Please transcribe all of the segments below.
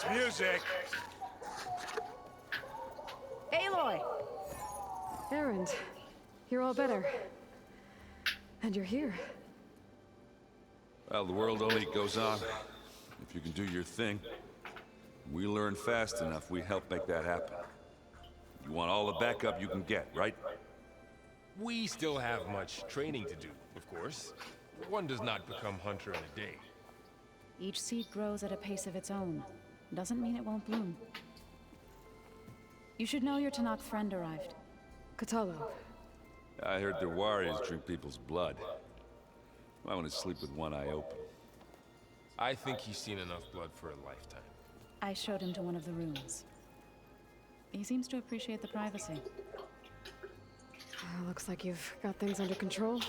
Nice music. Aloy! Erend, you're all better. And you're here. Well, the world only goes on. If you can do your thing. We learn fast enough, we help make that happen. You want all the backup you can get, right? We still have much training to do, of course. One does not become hunter in a day. Each seed grows at a pace of its own. Doesn't mean it won't bloom. You should know your Tenakth friend arrived. Kotallo. I heard the warriors drink people's blood. I want to sleep with one eye open. I think he's seen enough blood for a lifetime. I showed him to one of the rooms. He seems to appreciate the privacy. Looks like you've got things under control.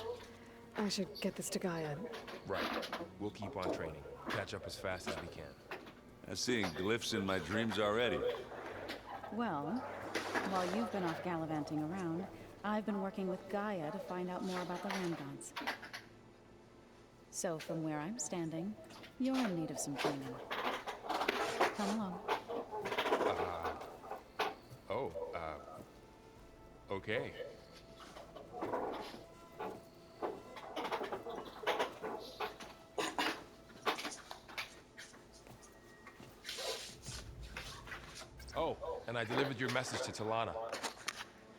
I should get this to Gaia. Right. We'll keep on training. Catch up as fast as we can. I'm seeing glyphs in my dreams already. Well, while you've been off gallivanting around, I've been working with Gaia to find out more about the land gods. So from where I'm standing, you're in need of some training. Come along. Okay. Oh, and I delivered your message to Talana.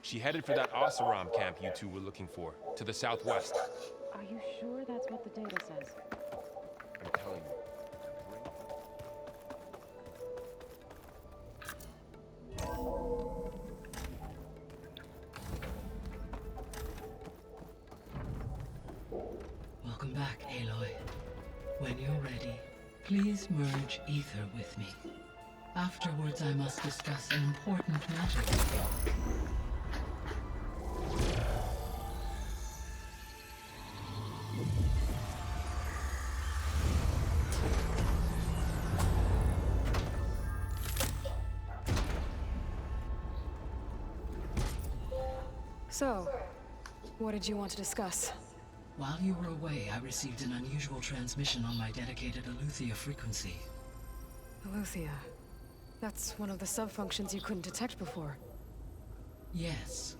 She headed for that Oseram camp you two were looking for, to the southwest. Are you sure that's what the data says? I'm telling you. Welcome back, Aloy. When you're ready, please merge ether with me. Afterwards, I must discuss an important matter with you. So, what did you want to discuss? While you were away, I received an unusual transmission on my dedicated Aletheia frequency. Aletheia. That's one of the sub-functions you couldn't detect before. Yes.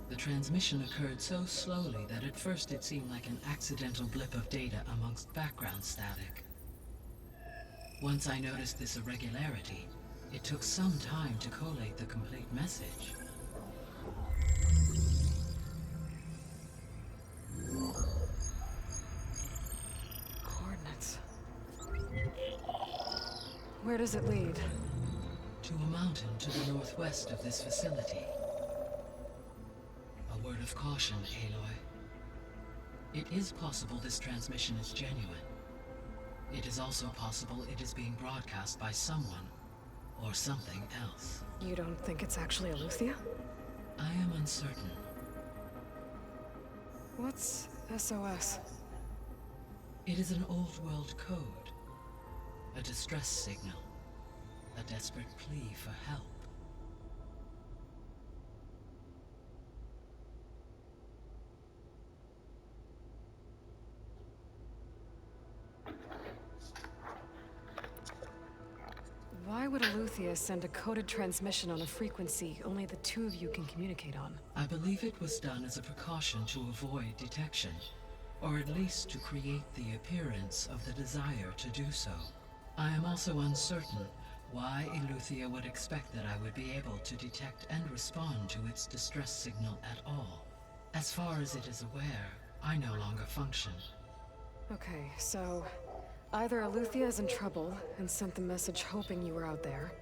The transmission occurred so slowly that at first it seemed like an accidental blip of data amongst background static. Once I noticed this irregularity, it took some time to collate the complete message. Coordinates. Where does it lead? To a mountain to the northwest of this facility. A word of caution, Aloy. It is possible this transmission is genuine. It is also possible it is being broadcast by someone or something else. You don't think it's actually Aletheia? I am uncertain. What's SOS? It is an old world code. A distress signal. A desperate plea for help. Why would Aletheia send a coded transmission on a frequency only the two of you can communicate on? I believe it was done as a precaution to avoid detection, or at least to create the appearance of the desire to do so. I am also uncertain why Aletheia would expect that I would be able to detect and respond to its distress signal at all. As far as it is aware, I no longer function. Okay, so either Aletheia is in trouble and sent the message hoping you were out there,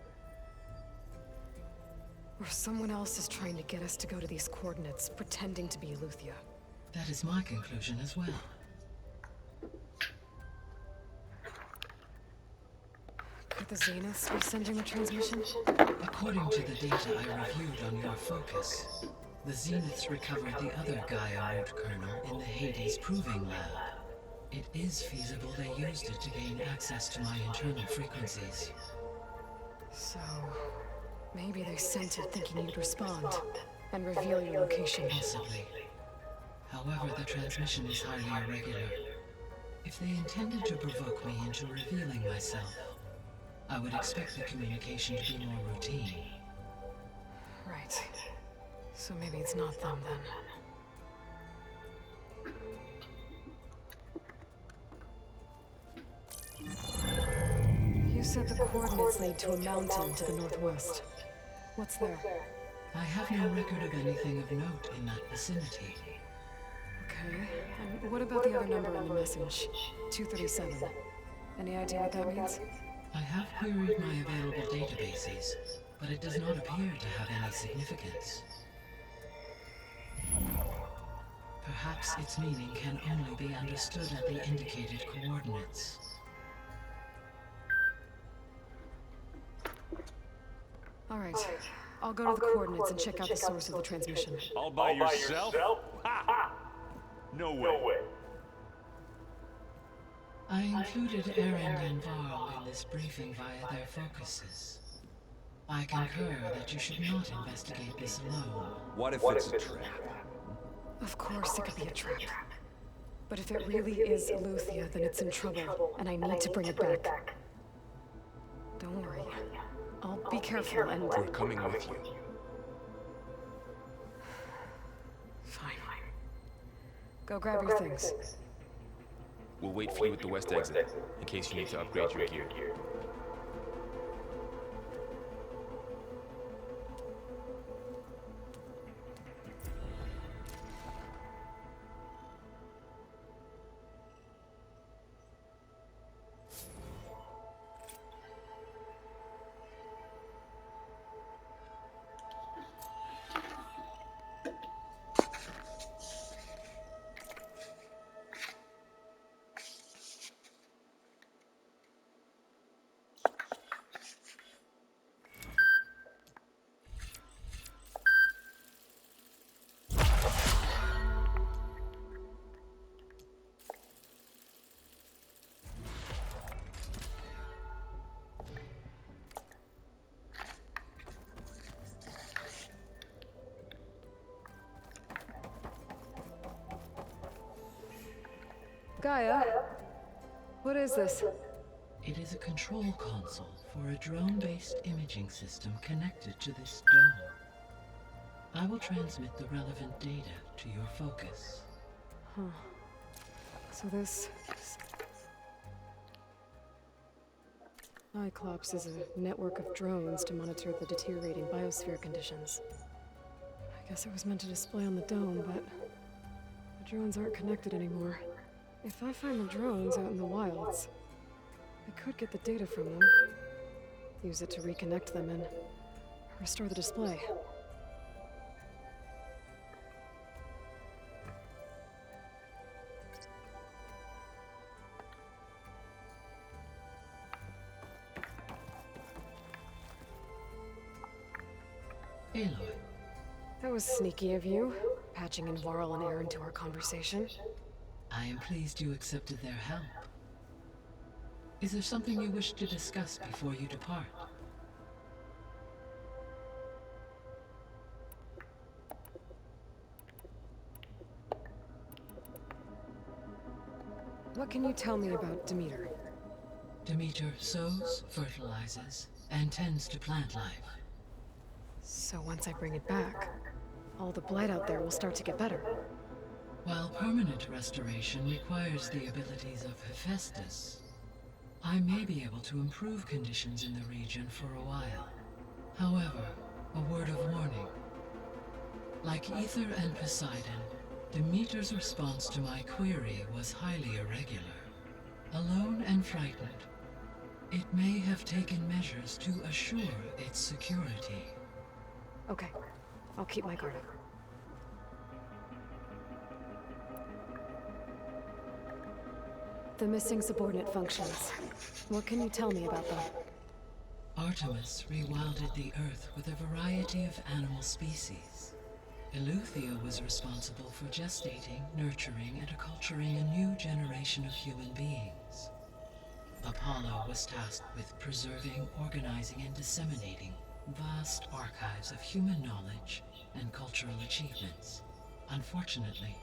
or someone else is trying to get us to go to these coordinates, pretending to be Aletheia. That is my conclusion as well. Could the Zeniths be sending the transmission? According to the data I reviewed on your focus, the Zeniths recovered the other Gaia root kernel in the Hades Proving Lab. It is feasible they used it to gain access to my internal frequencies. So, maybe they sent it thinking you'd respond and reveal your location. Possibly. However, the transmission is highly irregular. If they intended to provoke me into revealing myself, I would expect the communication to be more routine. Right. So maybe it's not them then. You said the coordinates lead to a mountain to the northwest. What's there? I have no record of anything of note in that vicinity. Okay. And what about the other number in the message? 237. Any idea what that means? I have queried my available databases, but it does not appear to have any significance. Perhaps its meaning can only be understood at the indicated coordinates. All right. I'll go to the coordinates and check out the source of the transmission. All by yourself? Ha! No way. I included Erend and Varl in this briefing via their focuses. I concur that you should not investigate this alone. What if it's a trap? Of course it could be a trap. But if it really is Eleuthia, then it's in trouble, and I need to bring it back. Don't worry. I'll be careful and... We're coming with you. Fine. Go grab your things. We'll wait for you at the west exit, in case you need to upgrade your gear. Gaia? What is this? It is a control console for a drone-based imaging system connected to this dome. I will transmit the relevant data to your focus. So this... Cyclops is a network of drones to monitor the deteriorating biosphere conditions. I guess it was meant to display on the dome, but... the drones aren't connected anymore. If I find the drones out in the wilds, I could get the data from them, use it to reconnect them and restore the display. Aloy, That was sneaky of you, patching in Varl and Erend to our conversation. I am pleased you accepted their help. Is there something you wish to discuss before you depart? What can you tell me about Demeter? Demeter sows, fertilizes, and tends to plant life. So once I bring it back, all the blight out there will start to get better. While permanent restoration requires the abilities of Hephaestus, I may be able to improve conditions in the region for a while. However, a word of warning. Like Aether and Poseidon, Demeter's response to my query was highly irregular. Alone and frightened, it may have taken measures to assure its security. Okay, I'll keep my guard up. The missing subordinate functions. What can you tell me about them? Artemis rewilded the Earth with a variety of animal species. Eleuthia was responsible for gestating, nurturing, and acculturating a new generation of human beings. Apollo was tasked with preserving, organizing, and disseminating vast archives of human knowledge and cultural achievements. Unfortunately,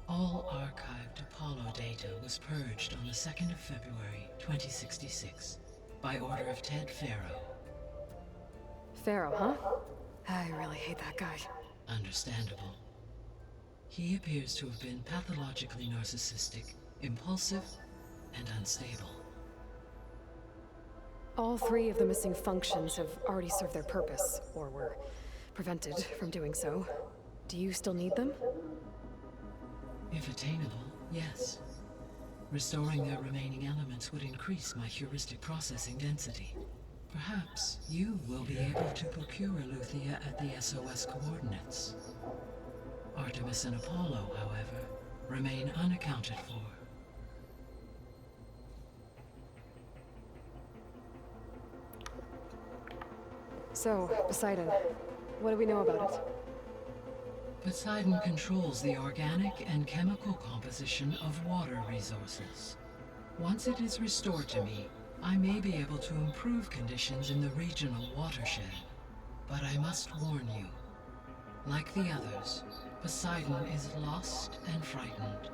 all archived Apollo data was purged on the 2nd of February, 2066. by order of Ted Faro. Pharaoh, huh? I really hate that guy. Understandable. He appears to have been pathologically narcissistic, impulsive, and unstable. All three of the missing functions have already served their purpose, or were prevented from doing so. Do you still need them? If attainable, yes. Restoring their remaining elements would increase my heuristic processing density. Perhaps you will be able to procure Eleuthia at the SOS coordinates. Artemis and Apollo, however, remain unaccounted for. So, Poseidon, what do we know about it? Poseidon controls the organic and chemical composition of water resources. Once it is restored to me, I may be able to improve conditions in the regional watershed. But I must warn you, like the others, Poseidon is lost and frightened.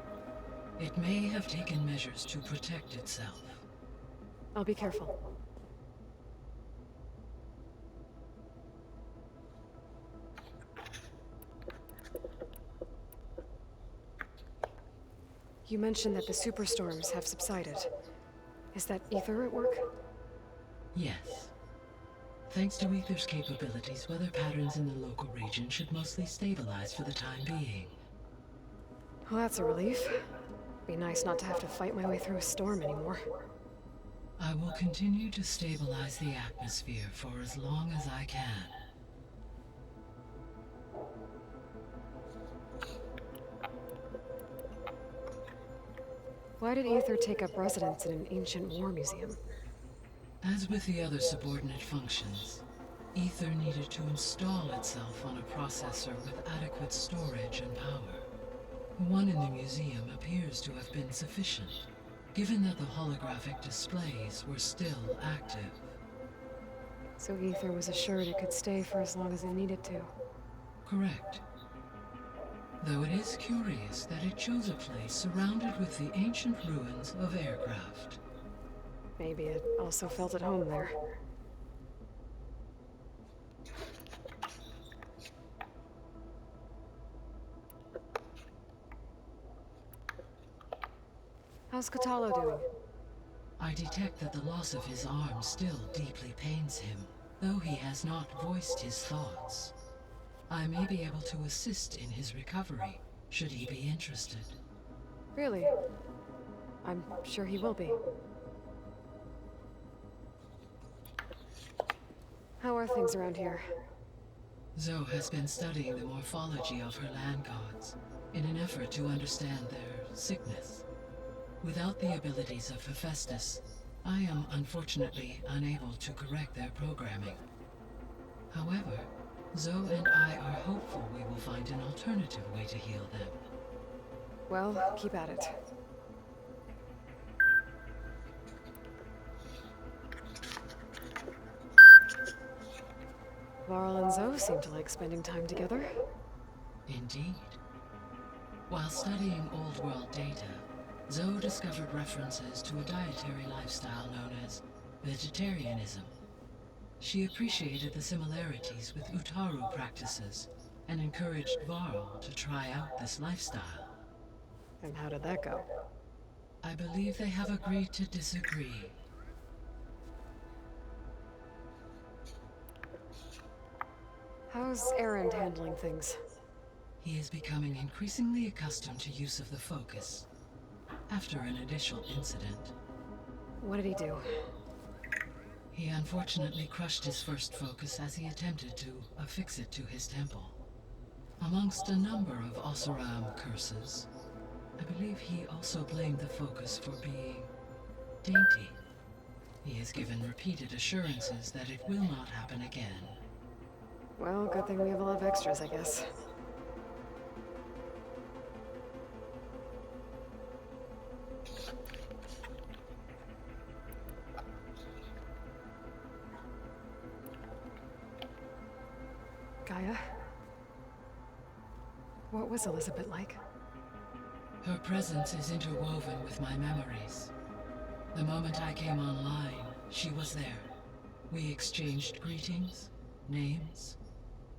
It may have taken measures to protect itself. I'll be careful. You mentioned that the superstorms have subsided. Is that Ether at work? Yes. Thanks to Ether's capabilities, weather patterns in the local region should mostly stabilize for the time being. Well, that's a relief. Be nice not to have to fight my way through a storm anymore. I will continue to stabilize the atmosphere for as long as I can. Why did Ether take up residence in an ancient war museum? As with the other subordinate functions, Ether needed to install itself on a processor with adequate storage and power. The one in the museum appears to have been sufficient, given that the holographic displays were still active. So Ether was assured it could stay for as long as it needed to. Correct. Though it is curious that it chose a place surrounded with the ancient ruins of aircraft. Maybe it also felt at home there. How's Kotallo doing? I detect that the loss of his arm still deeply pains him, though he has not voiced his thoughts. I may be able to assist in his recovery, should he be interested. Really? I'm sure he will be. How are things around here? Zoe has been studying the morphology of her land gods, in an effort to understand their sickness. Without the abilities of Hephaestus, I am unfortunately unable to correct their programming. However, Zoe and I are hopeful we will find an alternative way to heal them. Well, keep at it. Varl and Zoe seem to like spending time together. Indeed. While studying Old World data, Zoe discovered references to a dietary lifestyle known as vegetarianism. She appreciated the similarities with Utaru practices and encouraged Varl to try out this lifestyle. And how did that go? I believe they have agreed to disagree. How's Erend handling things? He is becoming increasingly accustomed to use of the focus. After an initial incident, What did he do? he unfortunately crushed his first focus as he attempted to affix it to his temple. Amongst a number of Oseram curses, I believe he also blamed the focus for being dainty. He has given repeated assurances that it will not happen again. Well, good thing we have a lot of extras, I guess. Gaia? What was Elizabeth like? Her presence is interwoven with my memories. The moment I came online, She was there. We exchanged greetings, names,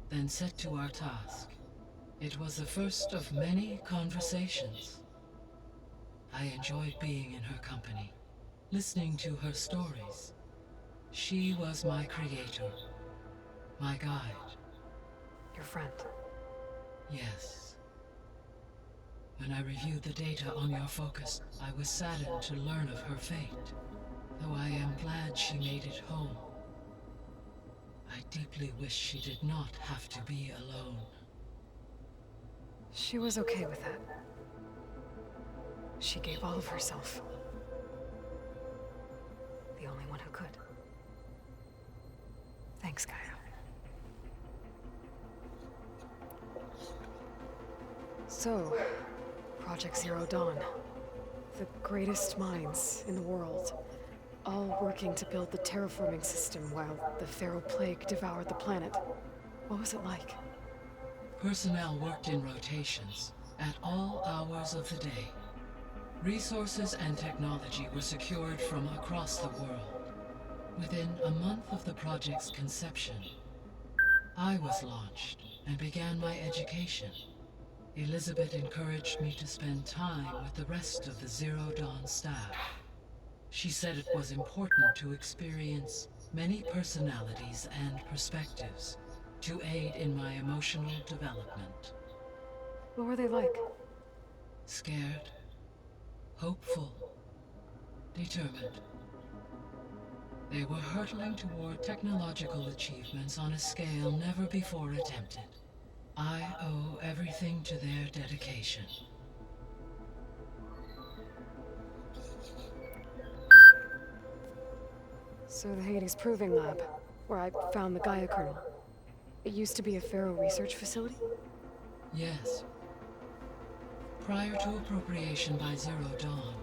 then set to our task. It was the first of many conversations. I enjoyed being in her company, listening to her stories. She was my creator, my guide. Your friend. Yes. When I reviewed the data on your focus, I was saddened to learn of her fate, though I am glad she made it home. I deeply wish she did not have to be alone. She was okay with that. She gave all of herself. The only one who could. Thanks, Gaia. So, Project Zero Dawn. The greatest minds in the world. All working to build the terraforming system while the Pharaoh Plague devoured the planet. What was it like? Personnel worked in rotations, at all hours of the day. Resources and technology were secured from across the world. Within a month of the project's conception, I was launched and began my education. Elizabeth encouraged me to spend time with the rest of the Zero Dawn staff. She said it was important to experience many personalities and perspectives to aid in my emotional development. What were they like? Scared, hopeful, determined. They were hurtling toward technological achievements on a scale never before attempted. I owe everything to their dedication. So the Hades Proving Lab, where I found the Gaia kernel. It used to be a Pharaoh research facility? Yes. Prior to appropriation by Zero Dawn,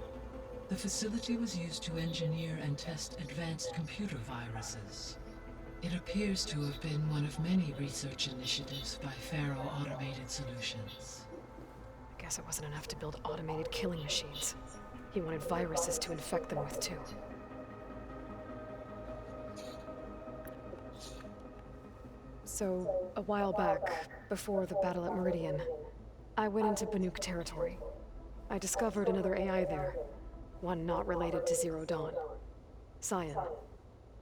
the facility was used to engineer and test advanced computer viruses. It appears to have been one of many research initiatives by Pharaoh Automated Solutions. Guess it wasn't enough to build automated killing machines. He wanted viruses to infect them with, too. So, a while back, before the battle at Meridian, I went into Banuk territory. I discovered another AI there, one not related to Zero Dawn. Cyan.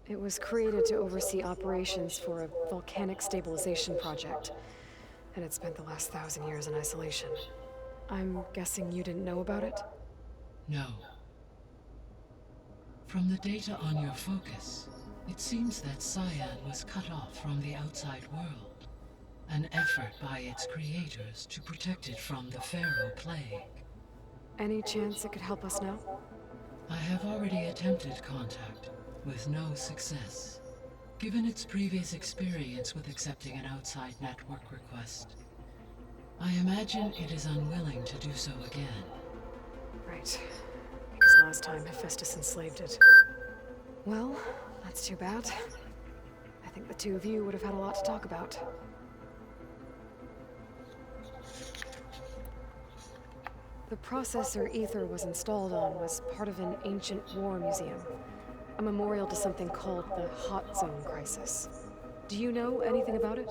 It was created to oversee operations for a volcanic stabilization project, and it spent the last 1,000 years in isolation. I'm guessing you didn't know about it? No. From the data on your focus, it seems that Cyan was cut off from the outside world. An effort by its creators to protect it from the Pharaoh Plague. Any chance it could help us now? I have already attempted contact, with no success. Given its previous experience with accepting an outside network request, I imagine it is unwilling to do so again. Right. Because last time Hephaestus enslaved it. Well, that's too bad. I think the two of you would have had a lot to talk about. The processor Ether was installed on was part of an ancient war museum. A memorial to something called the Hot Zone Crisis. Do you know anything about it?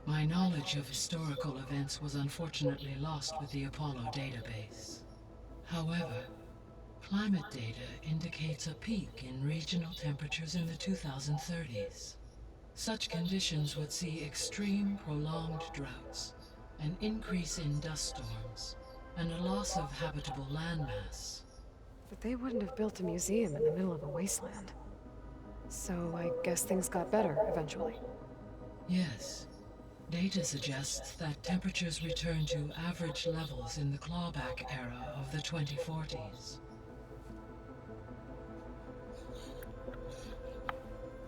My knowledge of historical events was unfortunately lost with the Apollo database. However, climate data indicates a peak in regional temperatures in the 2030s. Such conditions would see extreme, prolonged droughts, an increase in dust storms, and a loss of habitable landmass. But they wouldn't have built a museum in the middle of a wasteland. So I guess things got better eventually. Yes. Data suggests that temperatures returned to average levels in the clawback era of the 2040s.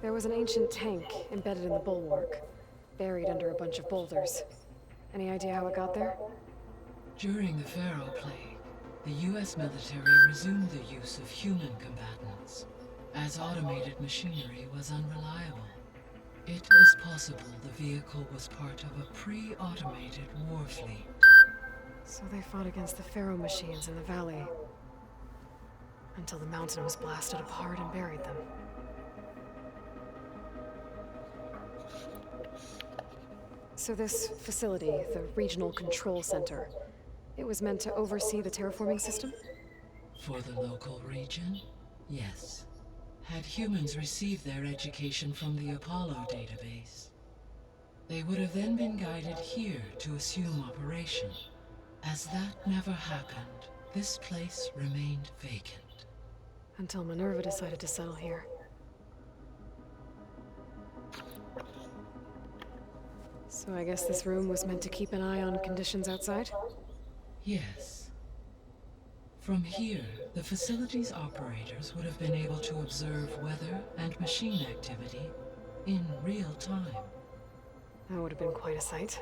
There was an ancient tank embedded in the bulwark, buried under a bunch of boulders. Any idea how it got there? During the Pharaoh Plague, the US military resumed the use of human combatants, as automated machinery was unreliable. It is possible the vehicle was part of a pre-automated war fleet. So they fought against the Pharaoh machines in the valley, until the mountain was blasted apart and buried them. So this facility, the Regional Control Center, it was meant to oversee the terraforming system? For the local region, yes. Had humans received their education from the Apollo database, they would have then been guided here to assume operation. As that never happened, this place remained vacant. Until Minerva decided to settle here. So I guess this room was meant to keep an eye on conditions outside? Yes. From here, the facility's operators would have been able to observe weather and machine activity in real time. That would have been quite a sight.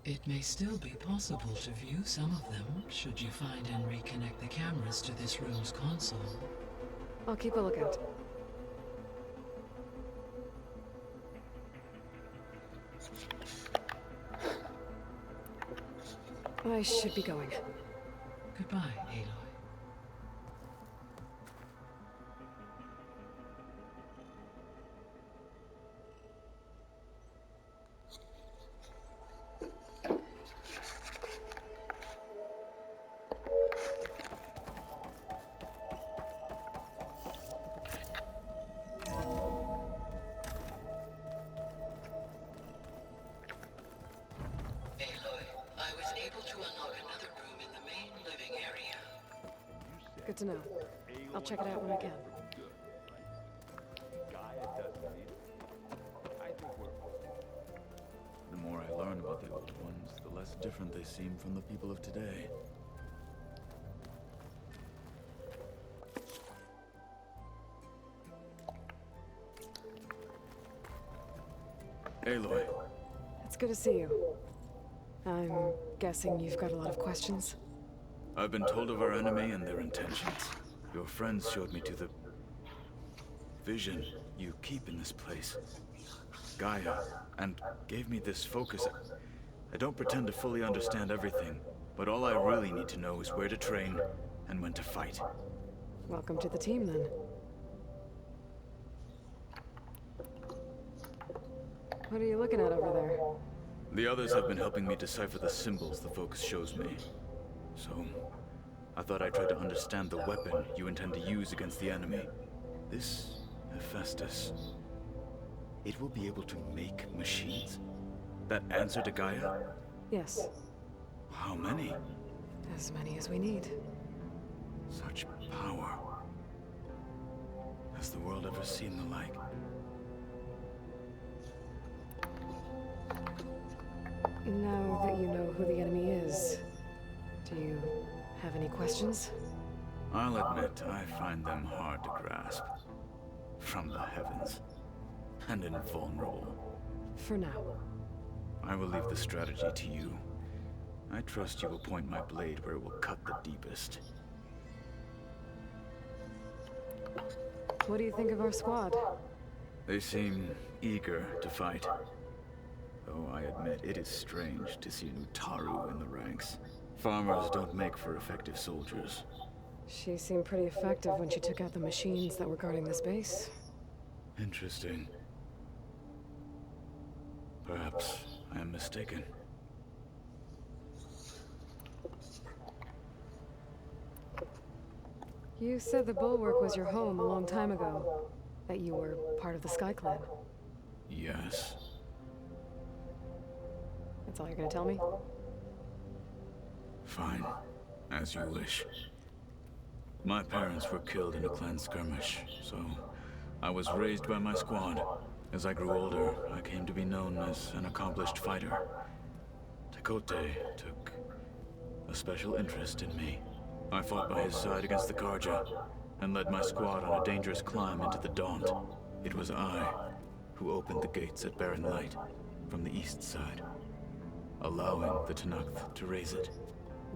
It may still be possible to view some of them, should you find and reconnect the cameras to this room's console. I'll keep a lookout. I should be going. Goodbye, Aloy. Good to know. I'll check it out when I can. The more I learn about the old ones, the less different they seem from the people of today. Aloy. It's good to see you. I'm guessing you've got a lot of questions? I've been told of our enemy and their intentions. Your friends showed me to the vision you keep in this place, Gaia, and gave me this focus. I don't pretend to fully understand everything, but all I really need to know is where to train and when to fight. Welcome to the team, then. What are you looking at over there? The others have been helping me decipher the symbols the focus shows me. So, I thought I'd try to understand the weapon you intend to use against the enemy. This Hephaestus, it will be able to make machines that answer to Gaia? Yes. How many? As many as we need. Such power. Has the world ever seen the like? Now that you know who the enemy is, do you have any questions? I'll admit, I find them hard to grasp. From the heavens. And invulnerable. For now. I will leave the strategy to you. I trust you will point my blade where it will cut the deepest. What do you think of our squad? They seem eager to fight. Though I admit it is strange to see an Utaru in the ranks. Farmers don't make for effective soldiers. She seemed pretty effective when she took out the machines that were guarding this base. Interesting. Perhaps I am mistaken. You said the Bulwark was your home a long time ago. That you were part of the Sky Clan. Yes. That's all you're gonna tell me? Fine. As you wish. My parents were killed in a clan skirmish, so I was raised by my squad. As I grew older, I came to be known as an accomplished fighter. Tekote took a special interest in me. I fought by his side against the Carja, and led my squad on a dangerous climb into the Daunt. It was I who opened the gates at Barren Light from the east side, allowing the Tenakth to raise it.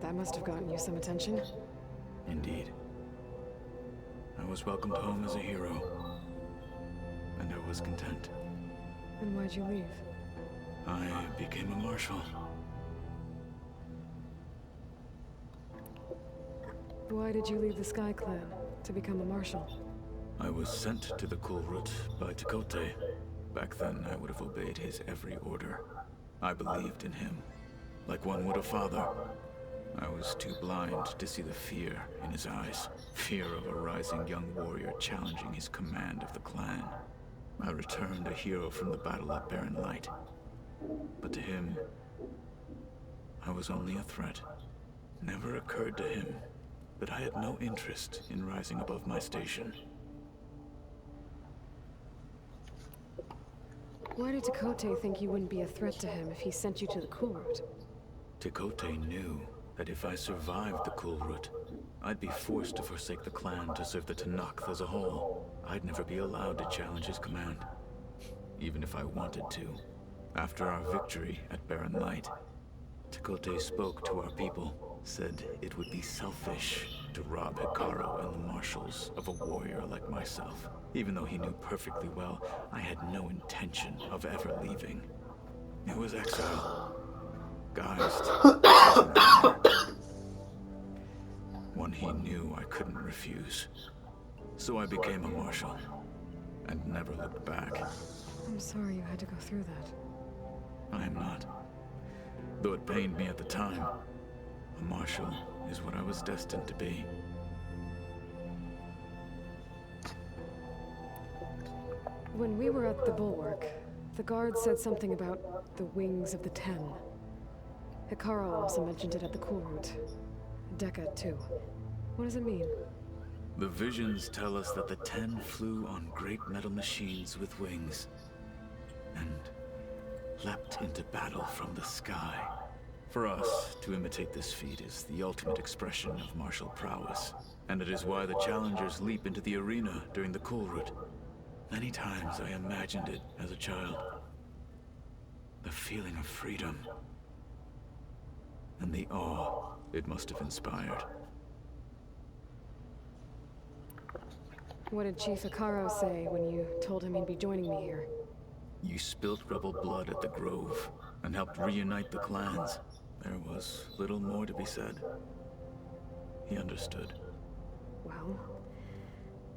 That must have gotten you some attention. Indeed. I was welcomed home as a hero, and I was content. Then why'd you leave? I became a marshal. Why did you leave the Sky Clan to become a marshal? I was sent to the Kulrut by Tekote. Back then, I would have obeyed his every order. I believed in him, like one would a father. I was too blind to see the fear in his eyes. Fear of a rising young warrior challenging his command of the clan. I returned a hero from the battle at Barren Light. But to him, I was only a threat. Never occurred to him that I had no interest in rising above my station. Why did Tekote think you wouldn't be a threat to him if he sent you to the Kulrut? Tekote knew that if I survived the Kulrut, I'd be forced to forsake the clan to serve the Tenakth as a whole. I'd never be allowed to challenge his command, even if I wanted to. After our victory at Barren Light, Tekote spoke to our people, said it would be selfish to rob Hekarro and the marshals of a warrior like myself, even though he knew perfectly well I had no intention of ever leaving. It was exile. Guised. One he knew I couldn't refuse. So I became a marshal, and never looked back. I'm sorry you had to go through that. I am not. Though it pained me at the time, a marshal is what I was destined to be. When we were at the Bulwark, the guard said something about the Wings of the Ten. Hekarro also mentioned it at the Kulrut. Dekka, too. What does it mean? The visions tell us that the Ten flew on great metal machines with wings, and leapt into battle from the sky. For us, to imitate this feat is the ultimate expression of martial prowess, and it is why the challengers leap into the arena during the Kulrut. Many times I imagined it as a child. The feeling of freedom, and the awe it must have inspired. What did Chief Hekarro say when you told him he'd be joining me here? You spilt rebel blood at the Grove, and helped reunite the clans. There was little more to be said. He understood. Well,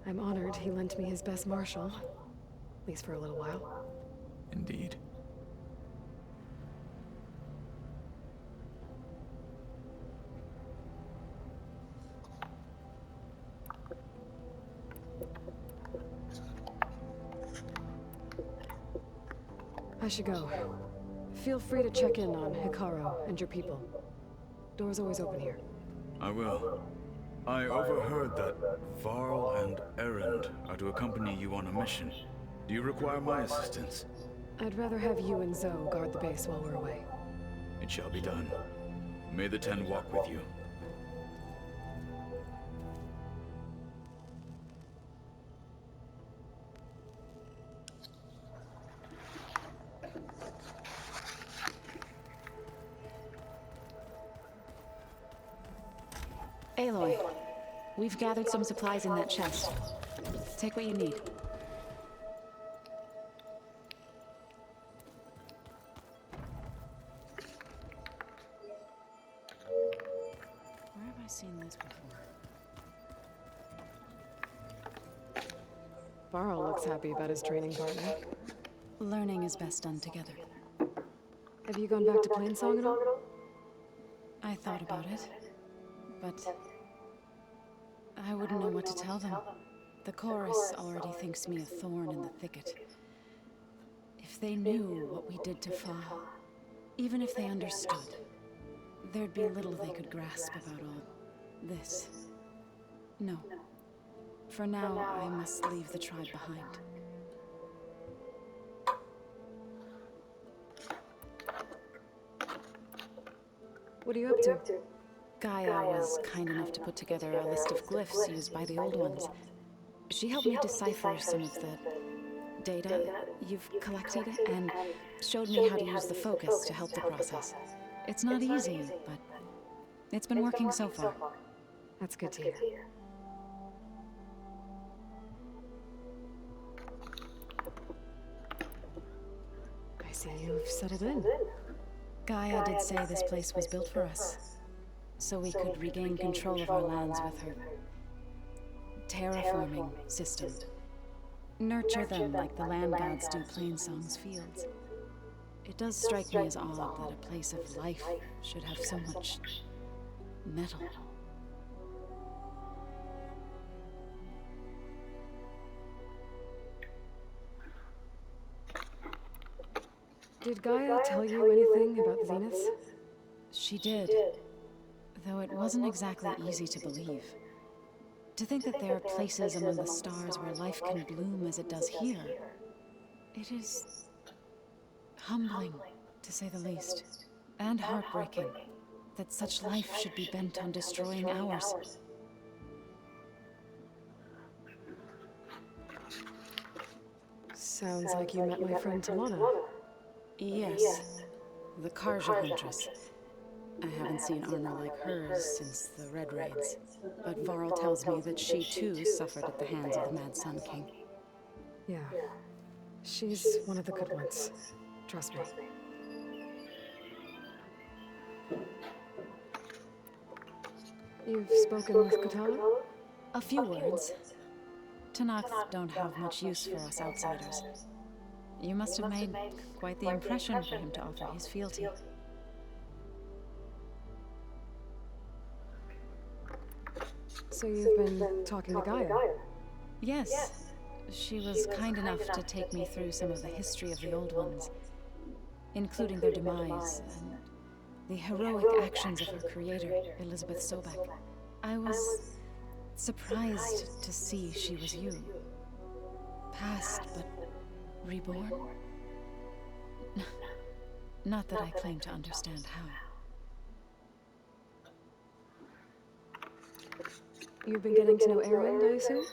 I'm honored he lent me his best marshal. At least for a little while. Indeed. I should go. Feel free to check in on Hekarro and your people. Door's always open here. I will. I overheard that Varl and Erend are to accompany you on a mission. Do you require my assistance? I'd rather have you and Zoe guard the base while we're away. It shall be done. May the Ten walk with you. Aloy, we've gathered some supplies in that chest. Take what you need. Where have I seen this before? Varl looks happy about his training partner. Learning is best done together. Have you gone back to Plainsong at all? I thought about it, but I wouldn't know what to tell them. The chorus already thinks me a thorn in the thicket. If they knew what we did to Fa, even if they understood, there'd be little they could grasp about all this. No. For now, I must leave the tribe behind. What are you up to? Gaia was kind enough to put together a list of glyphs used by the Old Ones. She helped me decipher some of the data you've collected, and showed me how to use the focus to help the process. It's not easy, but it's been working so far. That's good to hear. I see you've settled in. Gaia did say this place was built for us, so we could regain control of our lands with her terraforming system. Nurture them like the land gods do Plainsong's fields. It does strike me as odd that a place of life should have so much metal. Did Gaia tell you anything about the Zeniths? She did, though it wasn't exactly easy to believe. To think that there are places among the stars where life can bloom as it does here, it is humbling, to say the least, and heartbreaking that such life should be bent on destroying ours. Sounds like you met my friend Talana. Yes, the Karja Huntress. I haven't seen armor like hers since the Red Raids, but Varl tells me that she too suffered at the hands of the Mad Sun King. Yeah. She's one of the good ones. Trust me. You've spoken with Katana? A few words. Tenakth don't have much use for us outsiders. You must have made quite the impression for him to offer his fealty. So you've been talking to Gaia? Yes. She was kind enough to take me through some of the history of the Old Ones, including their demise and the heroic actions of her creator, Elizabeth Sobek. I was surprised to see she was you. Past, but reborn? Not that I claim to understand how. You've been getting to know Erend, I assume?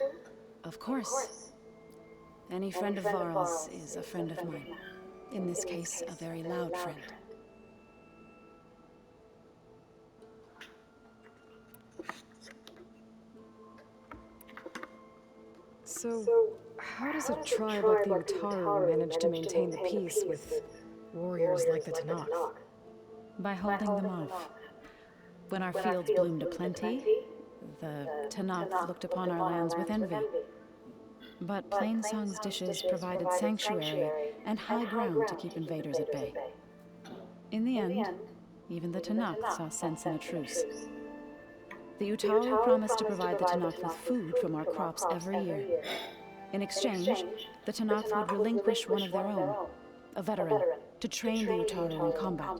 Of course. Any friend of Varl's is a friend of mine. In this case, a very loud friend. So, how does a tribe like the Utaru manage to maintain the peace with warriors like the Tenakth? By holding them off. When our fields bloomed aplenty, the Tenakth looked upon our lands with envy. But Plainsong's dishes provided sanctuary and high ground to keep invaders at bay. In the end, even the Tenakth saw sense in a truce. The Utaru promised to provide the Tenakth with food from our crops every year. In exchange, the Tenakth would relinquish one of their own, a veteran, to train the Utaru in combat.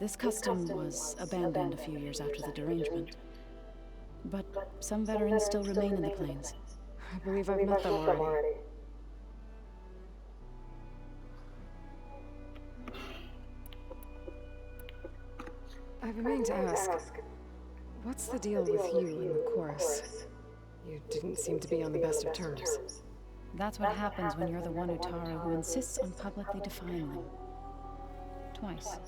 This custom was abandoned a few years after the derangement. But some veterans still remain in the plains. I believe I've met them already. I've been meaning to ask, what's the deal with you and the chorus? You didn't seem to be on the best of terms. That's what happens when you're the one Utaru who insists on publicly defying them. Twice.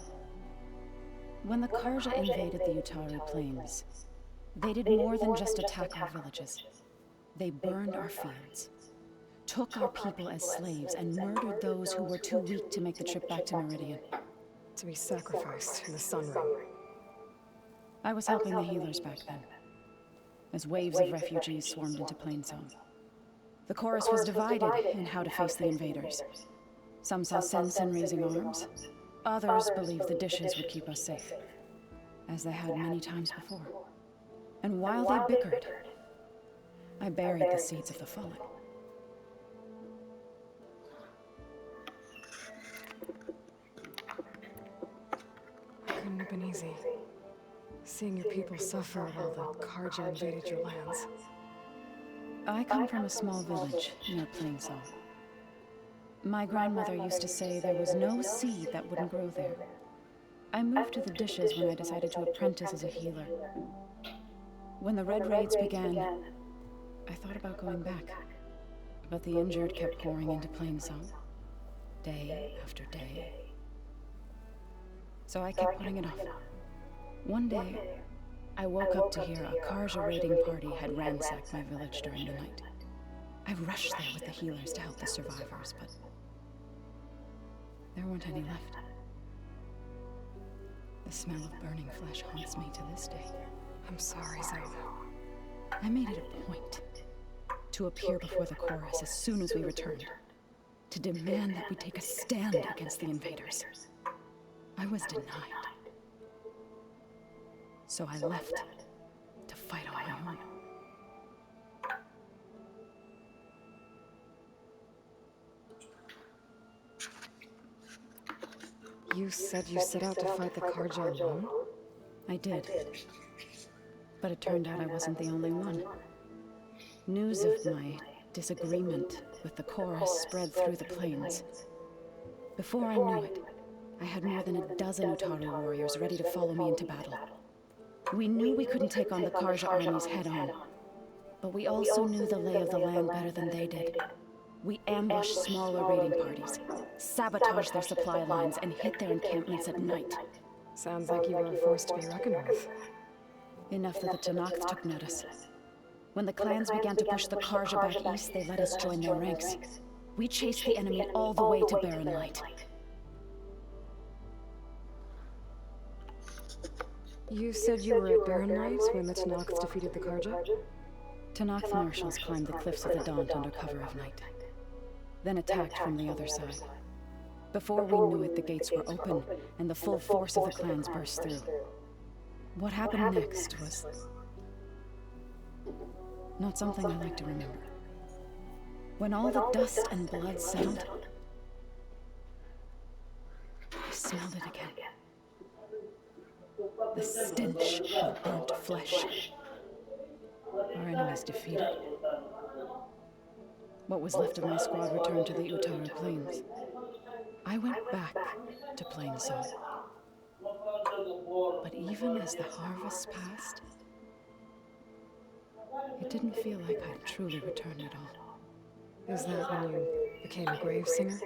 When the Karja invaded the Utaru plains, they did more than just attack our villages. They burned our fields, took our people as slaves, and murdered those who were too weak to make the trip back to Meridian. To be sacrificed in the Sun Ring. I was helping the healers back then, as waves of refugees swarmed into Plainsong. The chorus was divided in how to face the invaders. Some saw sense in raising arms. Others believed the dishes would keep us safe, as they had many times before. And while they bickered, I buried the seeds of the fallen. Couldn't have been easy. Seeing your people suffer while the Karja invaded your lands. I come from a small village near Plainsong. My grandmother used to say there was no seed that wouldn't grow there. I moved to the dishes when I decided to apprentice as a healer. When the Red Raids began, I thought about going back. But the injured kept pouring into Plainsong, day after day. So I kept putting it off. One day, I woke up to hear a Karja raiding party had ransacked my village during the night. I rushed there with the healers to help the survivors, but there weren't any left. The smell of burning flesh haunts me to this day. I'm sorry, Zoe. I made it a point to appear before the chorus as soon as we returned. to demand that we take a stand against the invaders. I was denied. So I left to fight on my own. You said you set out to fight the Karja alone? I did. But it turned out I wasn't the only one. News of my disagreement with the chorus spread through the plains. Before I knew it, I had more than a dozen Utaru warriors ready to follow me into battle. We knew we couldn't take on the Karja armies head-on, but we also knew the lay of the land better than they did. We ambushed smaller raiding parties, sabotaged their supply lines, and hit their encampments at night. Sounds like you were a force to be reckoned with. Enough that the Tenakth took notice. When the clans began to push the Karja back east, they let us join their ranks. We chased the enemy all the way to Barren Light. You said you were at Barren Light when the Tenakth defeated the Karja? Tenakth marshals climbed the cliffs of the Daunt under cover of night, then attacked from the other side. Before we knew it, the gates were open, and the full force of the clans burst through. What happened next was not something I like to remember. When all the dust and blood settled, I smelled it again. The stench of burnt flesh. Our enemies defeated. What was left of my squad returned to the Utaru Plains. I went back to Plainsong. But even as the harvest passed, it didn't feel like I'd truly returned at all. Is that when you became a grave singer?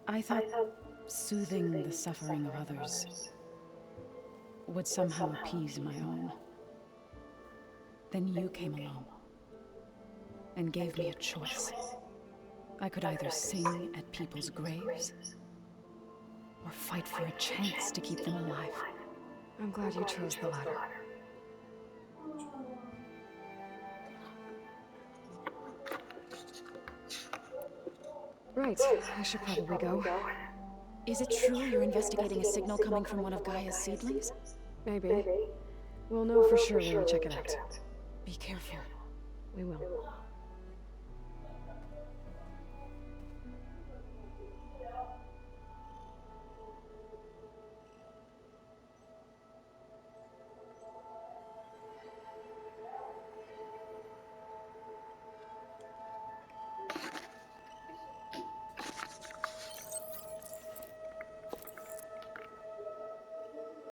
I thought soothing the suffering of others would somehow appease my own. Then you came along and gave me a choice. I could either sing at people's graves or fight for a chance to keep them alive. I'm glad you chose the latter. Right, I should probably go. Is it true you're investigating a signal coming from one of Gaia's seedlings? Maybe. We'll know for sure when we check it out. Be careful. We will.